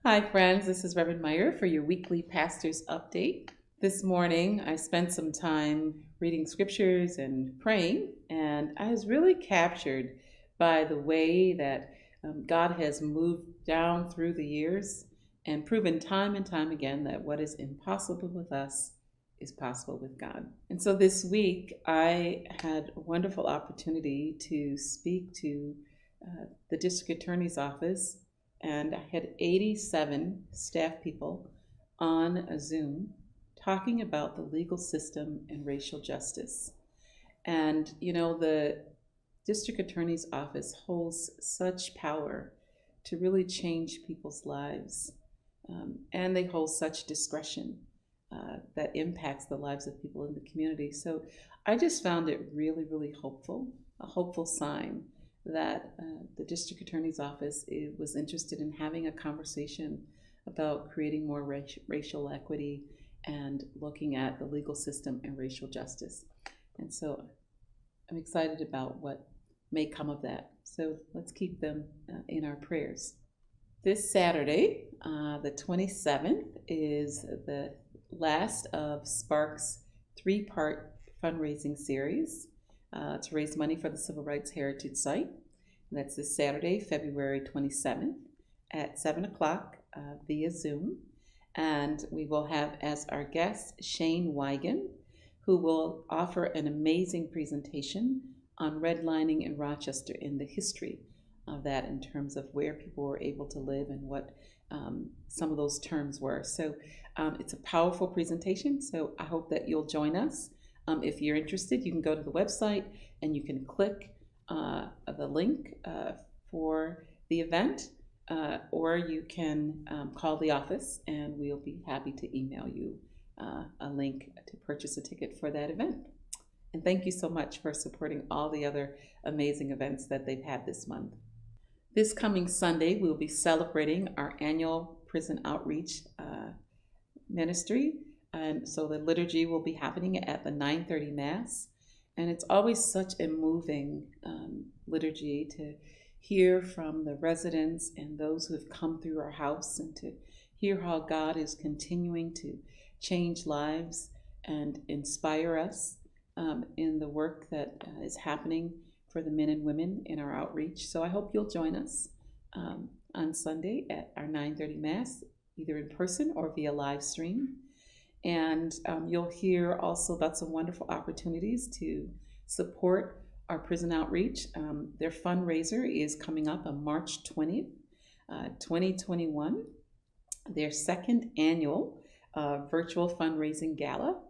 Hi, friends. This is Reverend Myra for your weekly pastor's update. This morning, I spent some time reading scriptures and praying, and I was really captured by the way that God has moved down through the years and proven time and time again that what is impossible with us is possible with God. And so this week, I had a wonderful opportunity to speak to the district attorney's office, and I had 87 staff people on a Zoom talking about the legal system and racial justice. And, the district attorney's office holds such power to really change people's lives, and they hold such discretion that impacts the lives of people in the community. So I just found it really, really hopeful, a hopeful sign that the district attorney's office was interested in having a conversation about creating more racial equity and looking at the legal system and racial justice. And so I'm excited about what may come of that. So let's keep them in our prayers. This Saturday, the 27th, is the last of SPARC's three-part fundraising series to raise money for the Civil Rights Heritage Site. And that's this Saturday, February 27th at 7 o'clock via Zoom. And we will have as our guest Shane Wigan, who will offer an amazing presentation on redlining in Rochester and the history of that in terms of where people were able to live and what some of those terms were. So it's a powerful presentation, so I hope that you'll join us. If you're interested, you can go to the website and you can click the link for the event, or you can call the office and we'll be happy to email you a link to purchase a ticket for that event. And thank you so much for supporting all the other amazing events that they've had this month. This coming Sunday, we'll be celebrating our annual prison outreach ministry. And so the liturgy will be happening at the 9:30 Mass. And it's always such a moving liturgy to hear from the residents and those who have come through our house and to hear how God is continuing to change lives and inspire us in the work that is happening for the men and women in our outreach. So I hope you'll join us on Sunday at our 9:30 Mass, either in person or via live stream. And you'll hear also about some wonderful opportunities to support our prison outreach. Their fundraiser is coming up on March 20th, 2021, their second annual virtual fundraising gala.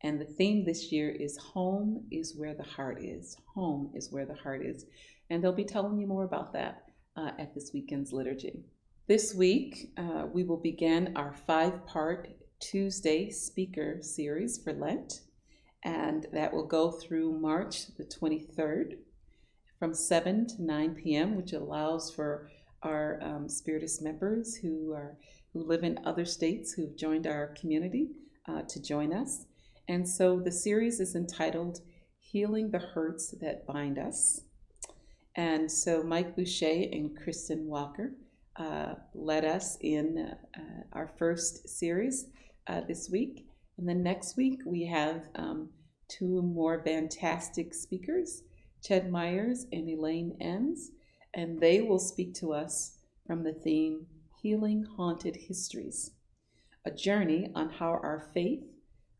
And the theme this year is Home is Where the Heart Is. Home is Where the Heart Is. And they'll be telling you more about that at this weekend's liturgy. This week, we will begin our 5-part Tuesday speaker series for Lent. And that will go through March the 23rd from 7 to 9 p.m., which allows for our Spiritus members who live in other states who've joined our community to join us. And so the series is entitled Healing the Hurts That Bind Us. And so Mike Boucher and Kristen Walker led us in our first series this week. And then next week we have two more fantastic speakers, Ched Myers and Elaine Enns, and they will speak to us from the theme Healing Haunted Histories, a journey on how our faith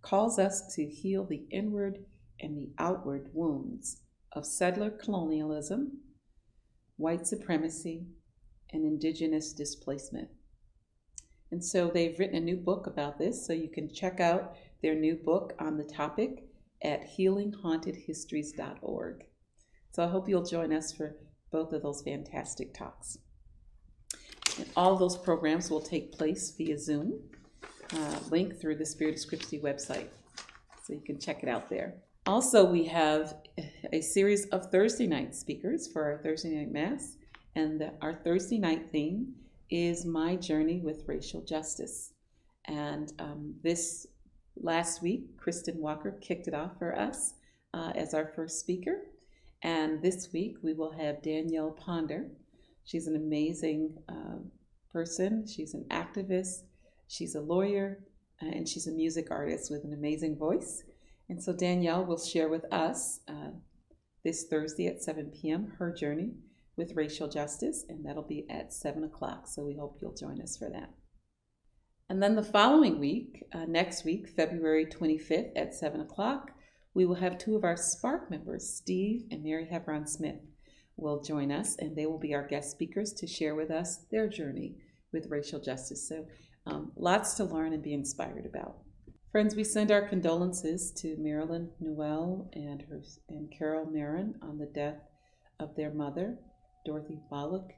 calls us to heal the inward and the outward wounds of settler colonialism, white supremacy, and indigenous displacement. And so they've written a new book about this, so you can check out their new book on the topic at healinghauntedhistories.org. So I hope you'll join us for both of those fantastic talks. And all those programs will take place via Zoom, link through the Spirit of Scripture website, so you can check it out there. Also, we have a series of Thursday night speakers for our Thursday night Mass, and our Thursday night theme is My Journey with Racial Justice. And this last week, Kristen Walker kicked it off for us as our first speaker. And this week, we will have Danielle Ponder. She's an amazing person. She's an activist, she's a lawyer, and she's a music artist with an amazing voice. And so Danielle will share with us this Thursday at 7 p.m. her journey with racial justice, and that'll be at 7 o'clock. So we hope you'll join us for that. And then the following week, next week, February 25th at 7 o'clock, we will have two of our SPARC members, Steve and Mary Hebron Smith, will join us, and they will be our guest speakers to share with us their journey with racial justice. So lots to learn and be inspired about. Friends, we send our condolences to Marilyn Newell and Carol Marin on the death of their mother, Dorothy Bollock.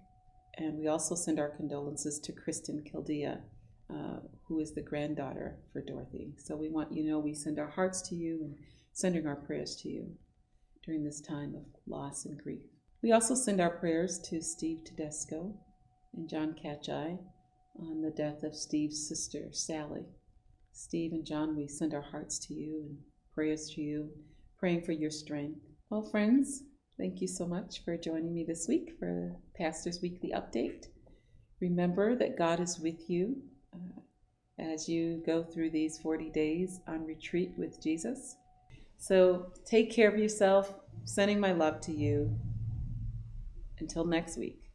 And we also send our condolences to Kristen Kildea, who is the granddaughter for Dorothy. So we want you to know we send our hearts to you and sending our prayers to you during this time of loss and grief. We also send our prayers to Steve Tedesco and John Catchai on the death of Steve's sister, Sally. Steve and John, we send our hearts to you and prayers to you, praying for your strength. Well, friends, thank you so much for joining me this week for Pastor's Weekly Update. Remember that God is with you as you go through these 40 days on retreat with Jesus. So take care of yourself, sending my love to you. Until next week.